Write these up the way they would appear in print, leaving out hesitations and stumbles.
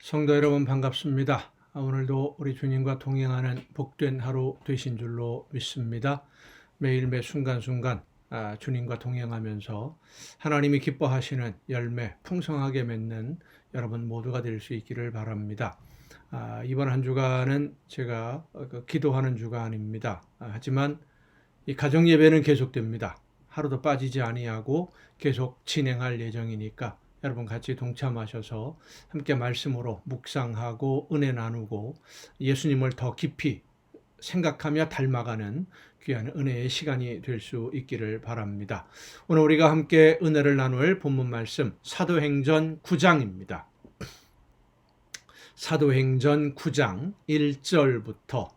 성도 여러분 반갑습니다. 오늘도 우리 주님과 동행하는 복된 하루 되신 줄로 믿습니다. 매일 매 순간순간 주님과 동행하면서 하나님이 기뻐하시는 열매 풍성하게 맺는 여러분 모두가 될 수 있기를 바랍니다. 이번 한 주간은 제가 기도하는 주간입니다. 하지만 이 가정 예배는 계속됩니다. 하루도 빠지지 아니하고 계속 진행할 예정이니까 여러분 같이 동참하셔서 함께 말씀으로 묵상하고 은혜 나누고 예수님을 더 깊이 생각하며 닮아가는 귀한 은혜의 시간이 될 수 있기를 바랍니다. 오늘 우리가 함께 은혜를 나눌 본문 말씀 사도행전 9장입니다. 사도행전 9장 1절부터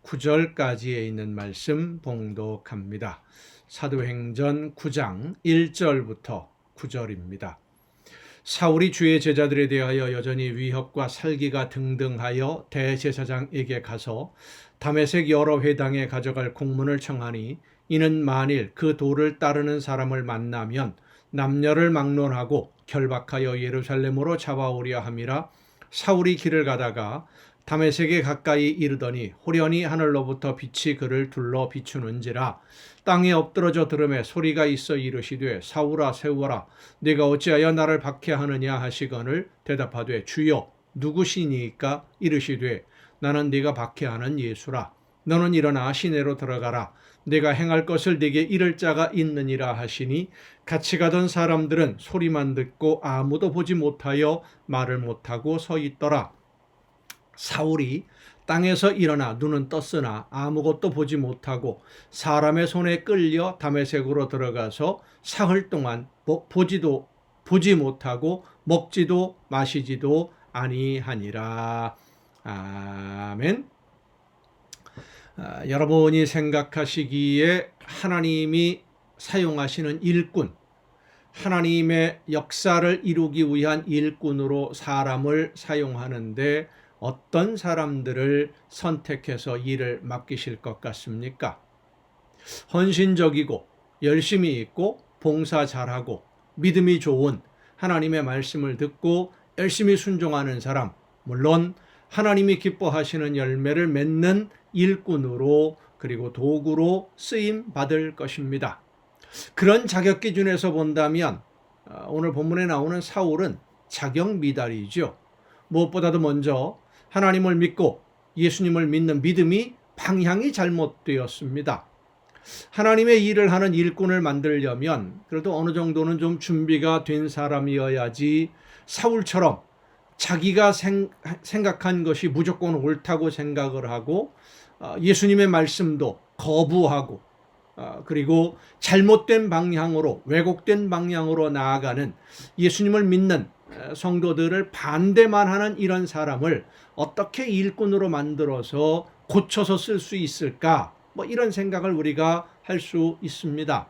9절까지에 있는 말씀 봉독합니다. 사도행전 9장 1절부터 9절입니다. 사울이 주의 제자들에 대하여 여전히 위협과 살기가 등등하여 대제사장에게 가서 다메섹 여러 회당에 가져갈 공문을 청하니 이는 만일 그 도를 따르는 사람을 만나면 남녀를 막론하고 결박하여 예루살렘으로 잡아오려 함이라. 사울이 길을 가다가 다메섹에 가까이 이르더니 호련히 하늘로부터 빛이 그를 둘러 비추는지라. 땅에 엎드러져 들음에 소리가 있어 이르시되 사울아 세우라 네가 어찌하여 나를 박해하느냐 하시거늘 대답하되 주여 누구시니까? 이르시되 나는 네가 박해하는 예수라. 너는 일어나 시내로 들어가라. 내가 행할 것을 네게 이를 자가 있느니라 하시니 같이 가던 사람들은 소리만 듣고 아무도 보지 못하여 말을 못하고 서 있더라. 사울이 땅에서 일어나 눈은 떴으나 아무것도 보지 못하고 사람의 손에 끌려 다메섹으로 들어가서 사흘 동안 보지 못하고 먹지도 마시지도 아니하니라. 아멘. 여러분이 생각하시기에 하나님이 사용하시는 일꾼, 하나님의 역사를 이루기 위한 일꾼으로 사람을 사용하는데 어떤 사람들을 선택해서 일을 맡기실 것 같습니까? 헌신적이고 열심히 있고 봉사 잘하고 믿음이 좋은 하나님의 말씀을 듣고 열심히 순종하는 사람, 물론 하나님이 기뻐하시는 열매를 맺는 일꾼으로 그리고 도구로 쓰임 받을 것입니다. 그런 자격 기준에서 본다면 오늘 본문에 나오는 사울은 자격 미달이죠. 무엇보다도 먼저 하나님을 믿고 예수님을 믿는 믿음이 방향이 잘못되었습니다. 하나님의 일을 하는 일꾼을 만들려면 그래도 어느 정도는 좀 준비가 된 사람이어야지 사울처럼 자기가 생각한 것이 무조건 옳다고 생각을 하고 예수님의 말씀도 거부하고 그리고 잘못된 방향으로 왜곡된 방향으로 나아가는 예수님을 믿는 성도들을 반대만 하는 이런 사람을 어떻게 일꾼으로 만들어서 고쳐서 쓸 수 있을까? 이런 생각을 우리가 할 수 있습니다.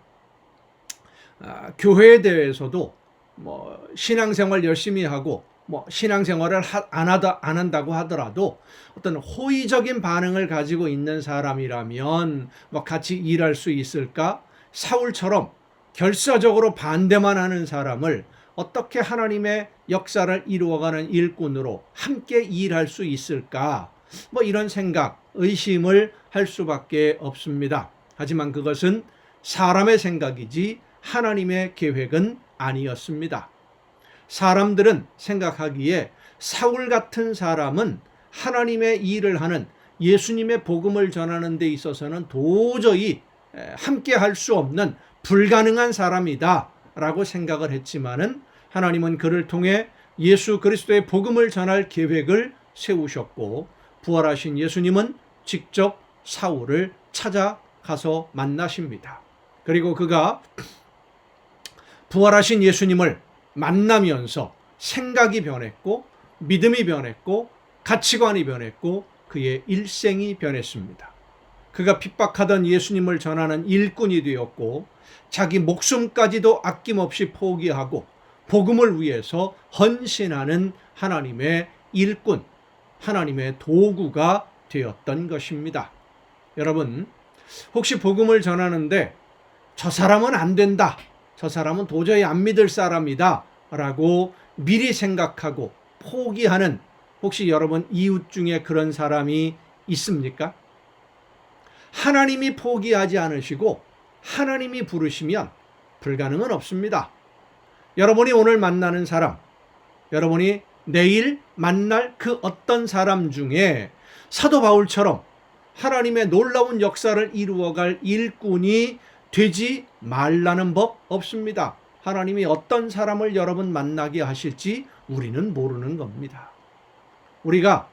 교회에 대해서도 신앙생활 열심히 하고 신앙생활을 안 한다고 하더라도 어떤 호의적인 반응을 가지고 있는 사람이라면 같이 일할 수 있을까? 사울처럼 결사적으로 반대만 하는 사람을 어떻게 하나님의 역사를 이루어가는 일꾼으로 함께 일할 수 있을까? 이런 생각, 의심을 할 수밖에 없습니다. 하지만 그것은 사람의 생각이지 하나님의 계획은 아니었습니다. 사람들은 생각하기에 사울 같은 사람은 하나님의 일을 하는 예수님의 복음을 전하는 데 있어서는 도저히 함께 할 수 없는 불가능한 사람이다 라고 생각을 했지만은 하나님은 그를 통해 예수 그리스도의 복음을 전할 계획을 세우셨고 부활하신 예수님은 직접 사울을 찾아가서 만나십니다. 그리고 그가 부활하신 예수님을 만나면서 생각이 변했고 믿음이 변했고 가치관이 변했고 그의 일생이 변했습니다. 그가 핍박하던 예수님을 전하는 일꾼이 되었고 자기 목숨까지도 아낌없이 포기하고 복음을 위해서 헌신하는 하나님의 일꾼, 하나님의 도구가 되었던 것입니다. 여러분, 혹시 복음을 전하는데 저 사람은 안 된다, 저 사람은 도저히 안 믿을 사람이다 라고 미리 생각하고 포기하는 혹시 여러분 이웃 중에 그런 사람이 있습니까? 하나님이 포기하지 않으시고 하나님이 부르시면 불가능은 없습니다. 여러분이 오늘 만나는 사람, 여러분이 내일 만날 그 어떤 사람 중에 사도 바울처럼 하나님의 놀라운 역사를 이루어갈 일꾼이 되지 말라는 법 없습니다. 하나님이 어떤 사람을 여러분 만나게 하실지 우리는 모르는 겁니다. 우리가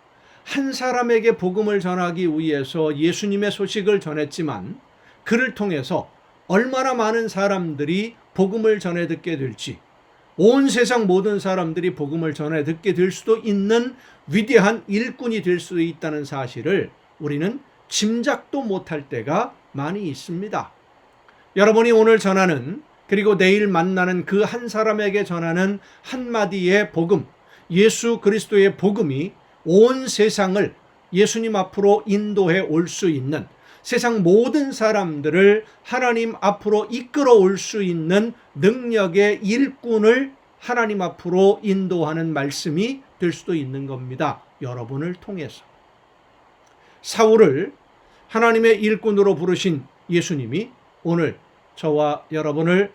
한 사람에게 복음을 전하기 위해서 예수님의 소식을 전했지만 그를 통해서 얼마나 많은 사람들이 복음을 전해 듣게 될지, 온 세상 모든 사람들이 복음을 전해 듣게 될 수도 있는 위대한 일꾼이 될 수 있다는 사실을 우리는 짐작도 못할 때가 많이 있습니다. 여러분이 오늘 전하는, 그리고 내일 만나는 그 한 사람에게 전하는 한마디의 복음, 예수 그리스도의 복음이 온 세상을 예수님 앞으로 인도해 올 수 있는, 세상 모든 사람들을 하나님 앞으로 이끌어 올 수 있는 능력의 일꾼을 하나님 앞으로 인도하는 말씀이 될 수도 있는 겁니다. 여러분을 통해서. 사울을 하나님의 일꾼으로 부르신 예수님이 오늘 저와 여러분을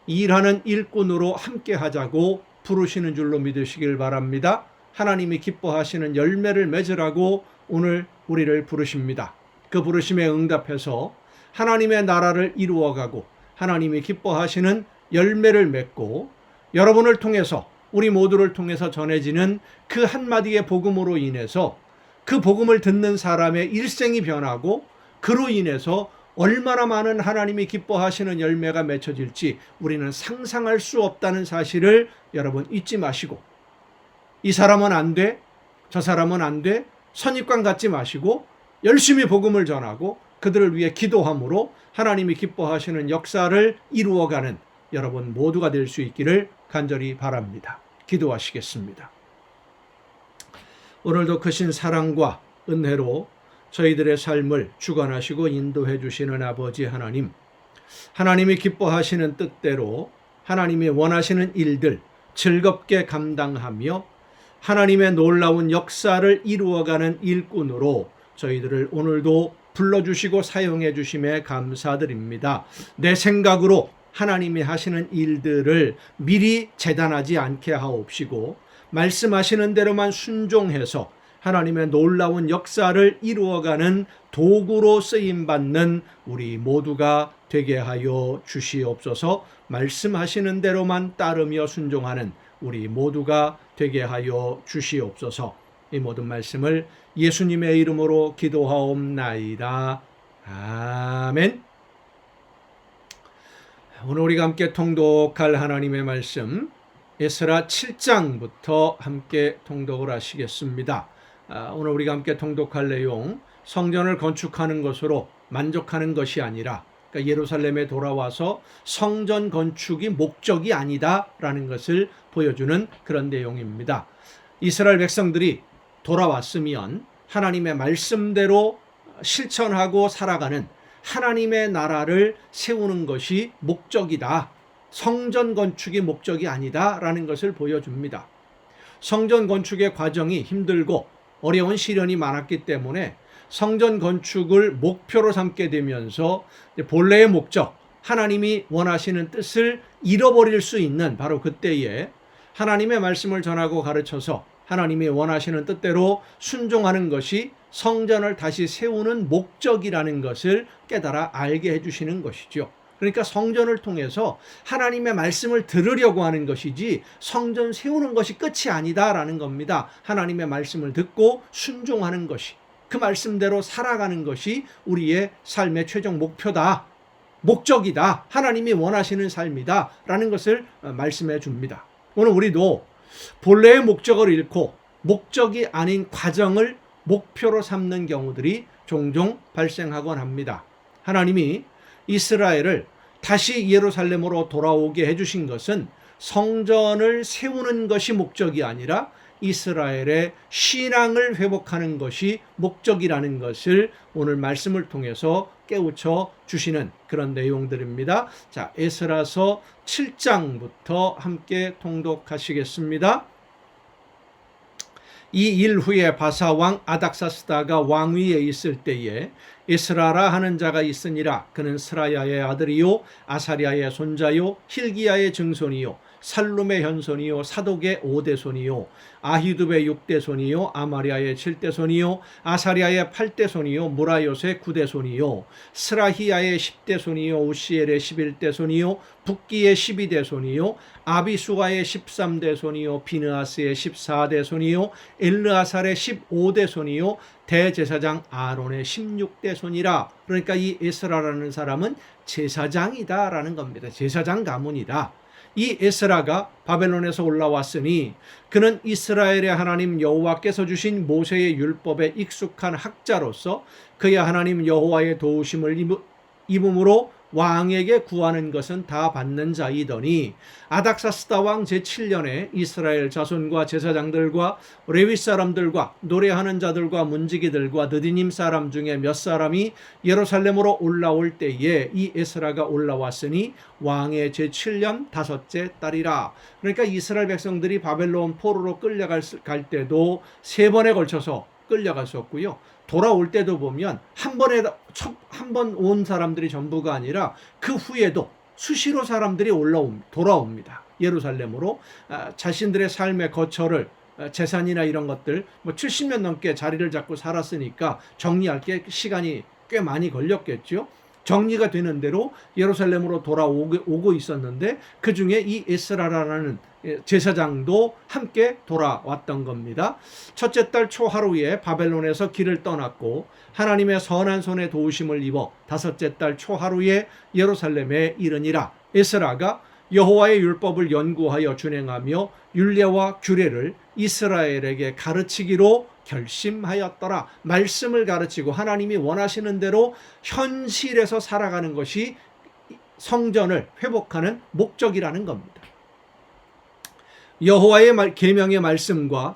일하는 일꾼으로 함께 하자고 부르시는 줄로 믿으시길 바랍니다. 하나님이 기뻐하시는 열매를 맺으라고 오늘 우리를 부르십니다. 그 부르심에 응답해서 하나님의 나라를 이루어가고 하나님이 기뻐하시는 열매를 맺고 여러분을 통해서, 우리 모두를 통해서 전해지는 그 한마디의 복음으로 인해서 그 복음을 듣는 사람의 일생이 변하고 그로 인해서 얼마나 많은 하나님이 기뻐하시는 열매가 맺혀질지 우리는 상상할 수 없다는 사실을 여러분 잊지 마시고, 이 사람은 안 돼, 저 사람은 안 돼, 선입관 갖지 마시고 열심히 복음을 전하고 그들을 위해 기도함으로 하나님이 기뻐하시는 역사를 이루어가는 여러분 모두가 될 수 있기를 간절히 바랍니다. 기도하시겠습니다. 오늘도 크신 사랑과 은혜로 저희들의 삶을 주관하시고 인도해 주시는 아버지 하나님, 하나님이 기뻐하시는 뜻대로 하나님이 원하시는 일들 즐겁게 감당하며 하나님의 놀라운 역사를 이루어가는 일꾼으로 저희들을 오늘도 불러주시고 사용해 주심에 감사드립니다. 내 생각으로 하나님이 하시는 일들을 미리 재단하지 않게 하옵시고 말씀하시는 대로만 순종해서 하나님의 놀라운 역사를 이루어가는 도구로 쓰임받는 우리 모두가 되게 하여 주시옵소서. 말씀하시는 대로만 따르며 순종하는 우리 모두가 되게 하여 주시옵소서. 이 모든 말씀을 예수님의 이름으로 기도하옵나이다. 아멘. 오늘 우리가 함께 통독할 하나님의 말씀 에스라 7장부터 함께 통독을 하시겠습니다. 오늘 우리가 함께 통독할 내용, 성전을 건축하는 것으로 만족하는 것이 아니라, 그러니까 예루살렘에 돌아와서 성전 건축이 목적이 아니다라는 것을 보여주는 그런 내용입니다. 이스라엘 백성들이 돌아왔으면 하나님의 말씀대로 실천하고 살아가는 하나님의 나라를 세우는 것이 목적이다. 성전 건축이 목적이 아니다라는 것을 보여줍니다. 성전 건축의 과정이 힘들고 어려운 시련이 많았기 때문에 성전 건축을 목표로 삼게 되면서 본래의 목적, 하나님이 원하시는 뜻을 잃어버릴 수 있는 바로 그때에 하나님의 말씀을 전하고 가르쳐서 하나님이 원하시는 뜻대로 순종하는 것이 성전을 다시 세우는 목적이라는 것을 깨달아 알게 해주시는 것이죠. 그러니까 성전을 통해서 하나님의 말씀을 들으려고 하는 것이지 성전 세우는 것이 끝이 아니다라는 겁니다. 하나님의 말씀을 듣고 순종하는 것이, 그 말씀대로 살아가는 것이 우리의 삶의 최종 목표다, 목적이다, 하나님이 원하시는 삶이다 라는 것을 말씀해 줍니다. 오늘 우리도 본래의 목적을 잃고 목적이 아닌 과정을 목표로 삼는 경우들이 종종 발생하곤 합니다. 하나님이 이스라엘을 다시 예루살렘으로 돌아오게 해주신 것은 성전을 세우는 것이 목적이 아니라 이스라엘의 신앙을 회복하는 것이 목적이라는 것을 오늘 말씀을 통해서 깨우쳐 주시는 그런 내용들입니다. 자, 에스라서 7장부터 함께 통독하시겠습니다. 이 일 후에 바사 왕 아닥사스다가 왕위에 있을 때에 에스라라 하는 자가 있으니라. 그는 스라야의 아들이요 아사랴의 손자요 힐기야의 증손이요 살룸의 현손이요 사독의 5대손이요 아히두베의 6대손이요 아마랴의 7대손이요 아사랴의 8대손이요 무라요의 9대손이요 스라히야의 10대손이요 우시엘의 11대손이요 붓기의 12대손이요 아비수가의 13대손이요 비느하스의 14대손이요 엘르아살의 15대손이요 대제사장 아론의 16대손이라. 그러니까 이 에스라라는 사람은 제사장이다라는 겁니다. 제사장 가문이다. 이 에스라가 바벨론에서 올라왔으니 그는 이스라엘의 하나님 여호와께서 주신 모세의 율법에 익숙한 학자로서 그의 하나님 여호와의 도우심을 입음으로 왕에게 구하는 것은 다 받는 자이더니 아닥사스다 왕 제7년에 이스라엘 자손과 제사장들과 레위 사람들과 노래하는 자들과 문지기들과 느디님 사람 중에 몇 사람이 예루살렘으로 올라올 때에 이 에스라가 올라왔으니 왕의 제7년 5째 달이라. 그러니까 이스라엘 백성들이 바벨론 포로로 끌려갈 때도 3번에 걸쳐서 끌려갔었고요. 돌아올 때도 보면 한 번 온 사람들이 전부가 아니라 그 후에도 수시로 사람들이 돌아옵니다. 예루살렘으로 자신들의 삶의 거처를 재산이나 이런 것들 70년 넘게 자리를 잡고 살았으니까 정리할 게 시간이 꽤 많이 걸렸겠죠. 정리가 되는 대로 예루살렘으로 돌아오고 있었는데 그 중에 이 에스라라는 제사장도 함께 돌아왔던 겁니다. 첫째 달 초하루에 바벨론에서 길을 떠났고 하나님의 선한 손에 도우심을 입어 5째 달 초하루에 예루살렘에 이르니라. 에스라가 여호와의 율법을 연구하여 준행하며 율례와 규례를 이스라엘에게 가르치기로 결심하였더라. 말씀을 가르치고 하나님이 원하시는 대로 현실에서 살아가는 것이 성전을 회복하는 목적이라는 겁니다. 여호와의 계명의 말씀과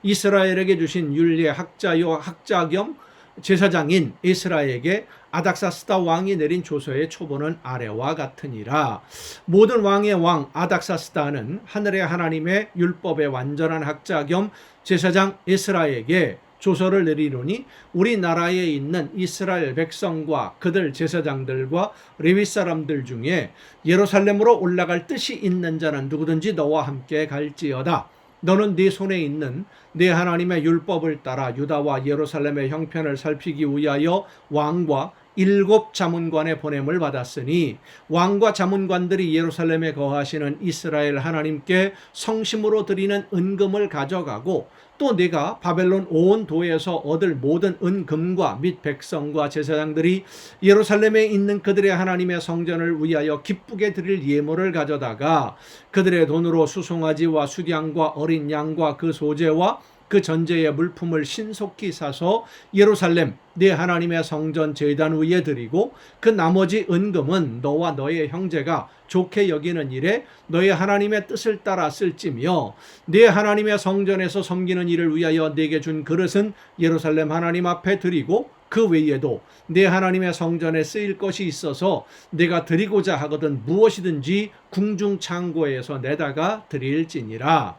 이스라엘에게 주신 율례 학자요 학자 겸 제사장인 에스라에게 아닥사스다 왕이 내린 조서의 초본은 아래와 같으니라. 모든 왕의 왕 아닥사스다는 하늘의 하나님의 율법의 완전한 학자 겸 제사장 에스라에게 조서를 내리노니 우리나라에 있는 이스라엘 백성과 그들 제사장들과 레위 사람들 중에 예루살렘으로 올라갈 뜻이 있는 자는 누구든지 너와 함께 갈지어다. 너는 네 손에 있는 네 하나님의 율법을 따라 유다와 예루살렘의 형편을 살피기 위하여 왕과 7 자문관의 보냄을 받았으니 왕과 자문관들이 예루살렘에 거하시는 이스라엘 하나님께 성심으로 드리는 은금을 가져가고 또 네가 바벨론 온 도에서 얻을 모든 은금과 및 백성과 제사장들이 예루살렘에 있는 그들의 하나님의 성전을 위하여 기쁘게 드릴 예물을 가져다가 그들의 돈으로 수송아지와 수량과 어린 양과 그 소재와 그 전제의 물품을 신속히 사서 예루살렘 네 하나님의 성전 제단 위에 드리고 그 나머지 은금은 너와 너의 형제가 좋게 여기는 일에 너의 하나님의 뜻을 따라 쓸지며 네 하나님의 성전에서 섬기는 일을 위하여 네게 준 그릇은 예루살렘 하나님 앞에 드리고 그 외에도 네 하나님의 성전에 쓰일 것이 있어서 네가 드리고자 하거든 무엇이든지 궁중 창고에서 내다가 드릴지니라.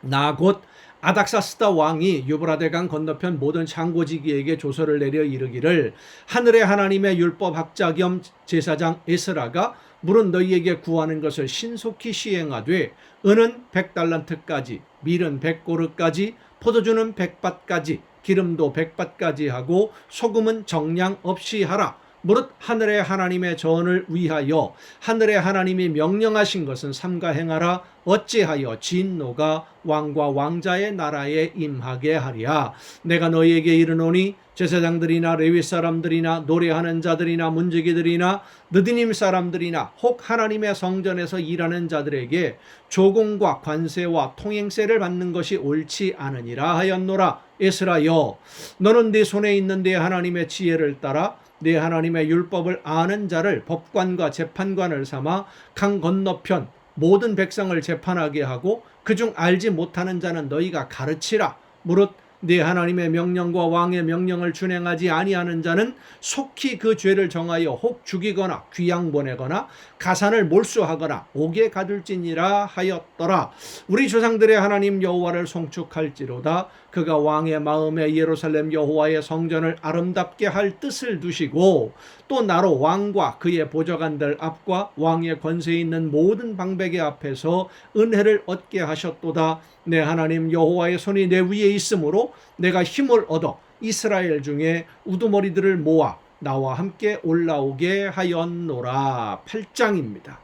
나 곧 아닥사스다 왕이 유브라데강 건너편 모든 창고지기에게 조서를 내려 이르기를 하늘의 하나님의 율법 학자 겸 제사장 에스라가 물은 너희에게 구하는 것을 신속히 시행하되 은은 100달란트까지 밀은 100고르까지 포도주는 100밭까지 기름도 100밭까지 하고 소금은 정량 없이 하라. 무릇 하늘의 하나님의 전을 위하여 하늘의 하나님이 명령하신 것은 삼가 행하라. 어찌하여 진노가 왕과 왕자의 나라에 임하게 하랴. 내가 너희에게 이르노니 제사장들이나 레위 사람들이나 노래하는 자들이나 문지기들이나 느디님 사람들이나 혹 하나님의 성전에서 일하는 자들에게 조공과 관세와 통행세를 받는 것이 옳지 않으니라 하였노라. 에스라여, 너는 네 손에 있는 네 하나님의 지혜를 따라 네 하나님의 율법을 아는 자를 법관과 재판관을 삼아 강 건너편 모든 백성을 재판하게 하고 그중 알지 못하는 자는 너희가 가르치라. 무릇 네 하나님의 명령과 왕의 명령을 준행하지 아니하는 자는 속히 그 죄를 정하여 혹 죽이거나 귀양 보내거나 가산을 몰수하거나 옥에 가둘지니라 하였더라. 우리 조상들의 하나님 여호와를 송축할지로다. 그가 왕의 마음에 예루살렘 여호와의 성전을 아름답게 할 뜻을 두시고 또 나로 왕과 그의 보좌관들 앞과 왕의 권세 있는 모든 방백의 앞에서 은혜를 얻게 하셨도다. 내 하나님 여호와의 손이 내 위에 있으므로 내가 힘을 얻어 이스라엘 중에 우두머리들을 모아 나와 함께 올라오게 하였노라. 8장입니다.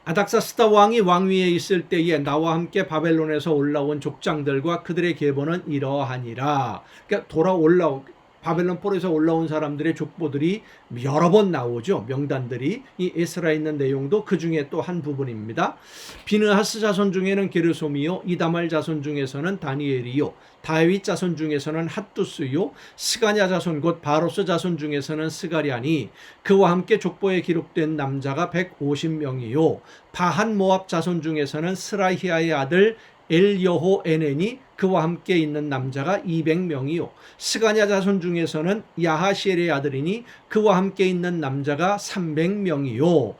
아닥사스다 왕이 왕위에 있을 때에 나와 함께 바벨론에서 올라온 족장들과 그들의 계보는 이러하니라. 그러니까 바벨론 포로에서 올라온 사람들의 족보들이 여러 번 나오죠. 명단들이. 이 에스라에 있는 내용도 그 중에 또 한 부분입니다. 비느하스 자손 중에는 게르솜이요, 이다말 자손 중에서는 다니엘이요, 다윗 자손 중에서는 핫두스요, 스가냐 자손 곧 바로스 자손 중에서는 스가랴니 그와 함께 족보에 기록된 남자가 150명이요 바한 모압 자손 중에서는 스라히아의 아들 엘여호에넨이 그와 함께 있는 남자가 200명이요 스가냐 자손 중에서는 야하시엘의 아들이니 그와 함께 있는 남자가 300명이요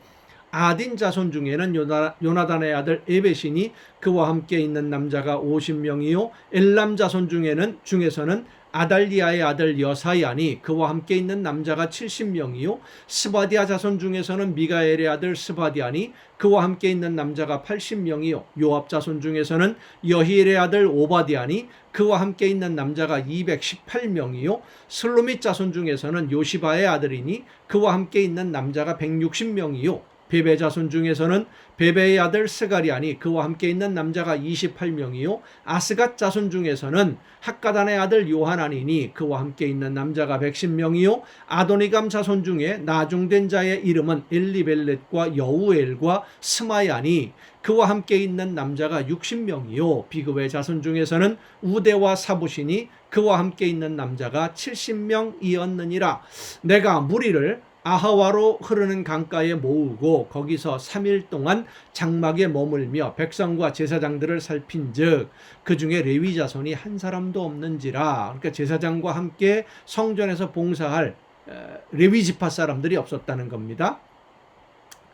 아딘 자손 중에는 요나단의 아들 에벳이니 그와 함께 있는 남자가 50명이요 엘람 자손 중에서는 아달리아의 아들 여사야니 그와 함께 있는 남자가 70명이요 스바디아 자손 중에서는 미가엘의 아들 스바디아니 그와 함께 있는 남자가 80명이요 요압 자손 중에서는 여히엘의 아들 오바디아니 그와 함께 있는 남자가 218명이요 슬로밋 자손 중에서는 요시바의 아들이니 그와 함께 있는 남자가 160명이요 베베 자손 중에서는 베베의 아들 스가리아니 그와 함께 있는 남자가 28명이요 아스갓 자손 중에서는 학가단의 아들 요하나니니 그와 함께 있는 남자가 110명이요 아도니감 자손 중에 나중된 자의 이름은 엘리벨렛과 여우엘과 스마야니 그와 함께 있는 남자가 60명이요 비그의 자손 중에서는 우데와 사부시니 그와 함께 있는 남자가 70명이었느니라. 내가 무리를 아하와로 흐르는 강가에 모으고 거기서 3일 동안 장막에 머물며 백성과 제사장들을 살핀즉 그 중에 레위 자손이 한 사람도 없는지라. 그러니까 제사장과 함께 성전에서 봉사할 레위 지파 사람들이 없었다는 겁니다.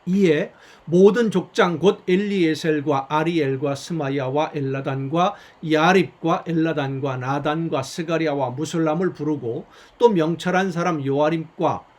이에 모든 족장 곧 엘리에셀과 아리엘과 스마야와 엘라단과 야립과 엘라단과 나단과 스가랴와 무술람을 부르고 또 명철한 사람 요아림과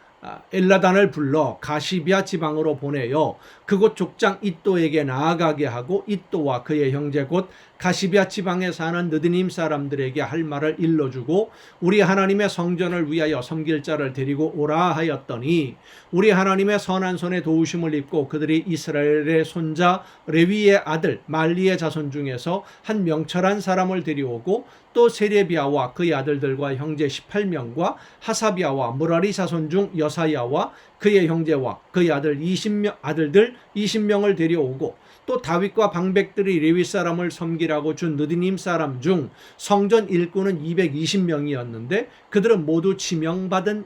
엘라단을 불러 가시비아 지방으로 보내어 그곳 족장 이또에게 나아가게 하고 이또와 그의 형제 곧 가시비아 지방에 사는 느드님 사람들에게 할 말을 일러주고 우리 하나님의 성전을 위하여 섬길 자를 데리고 오라 하였더니 우리 하나님의 선한 손에 도우심을 입고 그들이 이스라엘의 손자 레위의 아들 말리의 자손 중에서 한 명철한 사람을 데려오고 또 세레비아와 그의 아들들과 형제 18명과 하사비아와 무라리 자손 중 여사야와 그의 형제와 그의 아들들 20명을 데려오고 또 다윗과 방백들이 레위 사람을 섬기라고 준 느디님 사람 중 성전 일꾼은 220명이었는데 그들은 모두 지명받은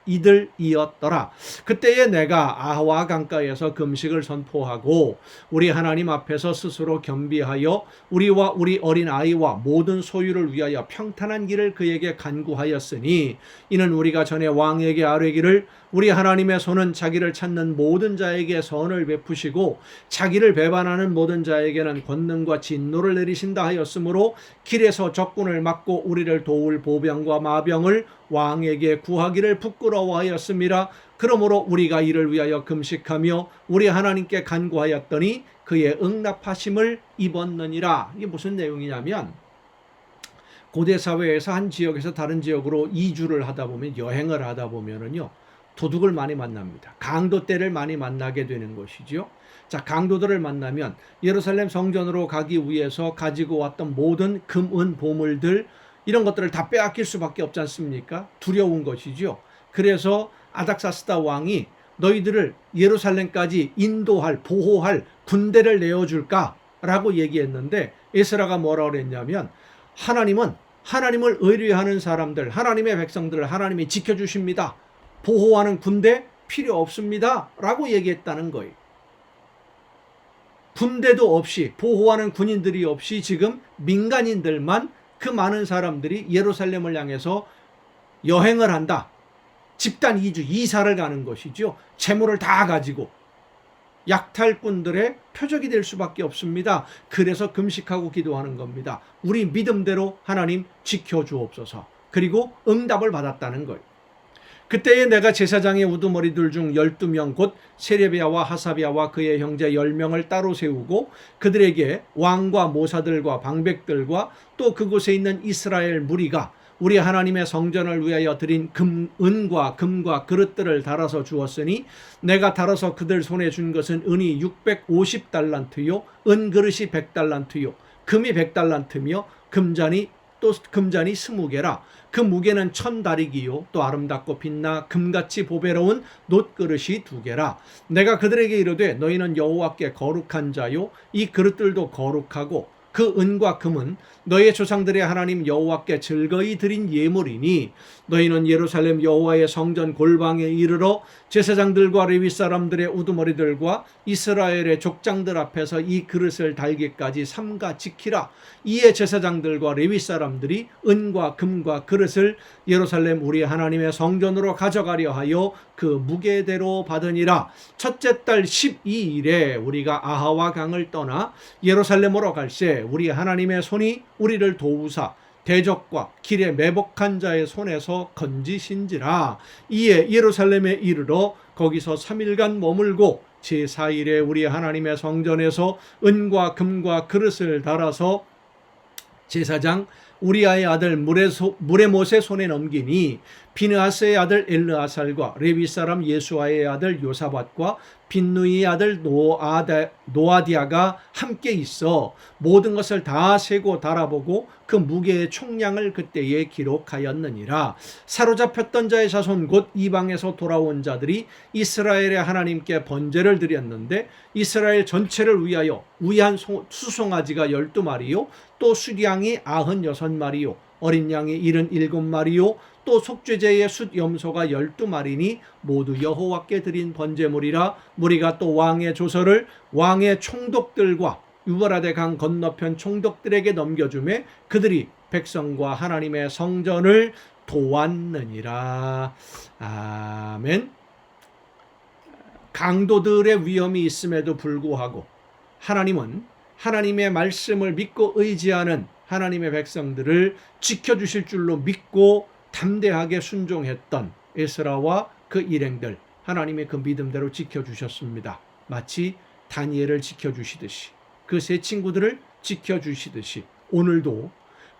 이들이었더라. 그때에 내가 아하와 강가에서 금식을 선포하고 우리 하나님 앞에서 스스로 겸비하여 우리와 우리 어린 아이와 모든 소유를 위하여 평탄한 길을 그에게 간구하였으니 이는 우리가 전에 왕에게 아뢰기를 우리 하나님의 손은 자기를 찾는 모든 자에게 선을 베푸시고 자기를 배반하는 모든 자에게는 권능과 진노를 내리신다 하였으므로 길에서 적군을 막고 우리를 도울 보병과 마병을 왕에게 구하기를 부끄러워하였습니다. 그러므로 우리가 이를 위하여 금식하며 우리 하나님께 간구하였더니 그의 응답하심을 입었느니라. 이게 무슨 내용이냐면 고대 사회에서 한 지역에서 다른 지역으로 이주를 하다 보면 여행을 하다 보면은요 도둑을 많이 만납니다. 강도떼를 많이 만나게 되는 것이죠. 자, 강도들을 만나면 예루살렘 성전으로 가기 위해서 가지고 왔던 모든 금, 은, 보물들 이런 것들을 다 빼앗길 수밖에 없지 않습니까? 두려운 것이죠. 그래서 아닥사스다 왕이 너희들을 예루살렘까지 인도할, 보호할 군대를 내어줄까라고 얘기했는데 에스라가 뭐라고 그랬냐면 하나님을 의뢰하는 사람들, 하나님의 백성들을 하나님이 지켜주십니다. 보호하는 군대 필요 없습니다. 라고 얘기했다는 거예요. 군대도 없이 보호하는 군인들이 없이 지금 민간인들만 그 많은 사람들이 예루살렘을 향해서 여행을 한다. 집단 이주, 이사를 가는 것이죠. 재물을 다 가지고 약탈꾼들의 표적이 될 수밖에 없습니다. 그래서 금식하고 기도하는 겁니다. 우리 믿음대로 하나님 지켜주옵소서. 그리고 응답을 받았다는 거예요. 그때에 내가 제사장의 우두머리들 중 12명 곧 세레비야와 하사비야와 그의 형제 10명을 따로 세우고 그들에게 왕과 모사들과 방백들과 또 그곳에 있는 이스라엘 무리가 우리 하나님의 성전을 위하여 드린 은과 금과 그릇들을 달아서 주었으니 내가 달아서 그들 손에 준 것은 은이 650달란트요 은그릇이 100달란트요 금이 100달란트며 금잔이 20개라. 그 무게는 1000다리기요 또 아름답고 빛나 금같이 보배로운 놋그릇이 2개라. 내가 그들에게 이르되 너희는 여호와께 거룩한 자요 이 그릇들도 거룩하고 그 은과 금은 너희의 조상들의 하나님 여호와께 즐거이 드린 예물이니 너희는 예루살렘 여호와의 성전 골방에 이르러 제사장들과 레위 사람들의 우두머리들과 이스라엘의 족장들 앞에서 이 그릇을 달기까지 삼가 지키라. 이에 제사장들과 레위 사람들이 은과 금과 그릇을 예루살렘 우리 하나님의 성전으로 가져가려 하여 그 무게대로 받으니라. 첫째 달 12일에 우리가 아하와 강을 떠나 예루살렘으로 갈새 우리 하나님의 손이 우리를 도우사 대적과 길에 매복한 자의 손에서 건지신지라. 이에 예루살렘에 이르러 거기서 3일간 머물고 제4일에 우리 하나님의 성전에서 은과 금과 그릇을 달아서 제사장 우리아의 아들 무레못의 손에 넘기니 비느하스의 아들 엘르아살과 레위 사람 예수아의 아들 요사밧과 빈누이의 아들 노아디아가 함께 있어 모든 것을 다 세고 달아보고 그 무게의 총량을 그때에 기록하였느니라. 사로잡혔던 자의 자손 곧 이방에서 돌아온 자들이 이스라엘의 하나님께 번제를 드렸는데 이스라엘 전체를 위하여 우이한 수송아지가 12마리요 또 수량이 96마리요 어린 양이 77마리요 또 속죄제의 숫염소가 12마리니 모두 여호와께 드린 번제물이라. 무리가 또 왕의 조서를 왕의 총독들과 유브라데 강 건너편 총독들에게 넘겨주매 그들이 백성과 하나님의 성전을 도왔느니라. 아멘. 강도들의 위험이 있음에도 불구하고 하나님은 하나님의 말씀을 믿고 의지하는 하나님의 백성들을 지켜주실 줄로 믿고 담대하게 순종했던 에스라와 그 일행들, 하나님의 그 믿음대로 지켜주셨습니다. 마치 다니엘을 지켜주시듯이 그 세 친구들을 지켜주시듯이 오늘도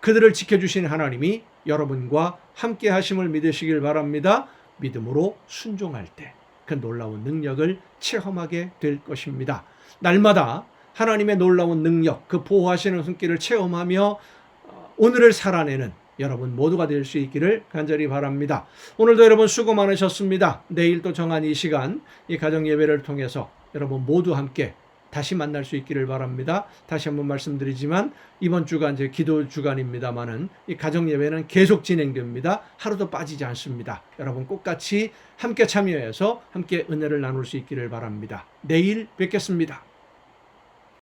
그들을 지켜주신 하나님이 여러분과 함께 하심을 믿으시길 바랍니다. 믿음으로 순종할 때 그 놀라운 능력을 체험하게 될 것입니다. 날마다 하나님의 놀라운 능력, 그 보호하시는 손길을 체험하며 오늘을 살아내는 여러분 모두가 될 수 있기를 간절히 바랍니다. 오늘도 여러분 수고 많으셨습니다. 내일 또 정한 이 시간, 이 가정 예배를 통해서 여러분 모두 함께 다시 만날 수 있기를 바랍니다. 다시 한번 말씀드리지만 이번 주간 이제 기도 주간입니다만은 이 가정 예배는 계속 진행됩니다. 하루도 빠지지 않습니다. 여러분 꼭같이 함께 참여해서 함께 은혜를 나눌 수 있기를 바랍니다. 내일 뵙겠습니다.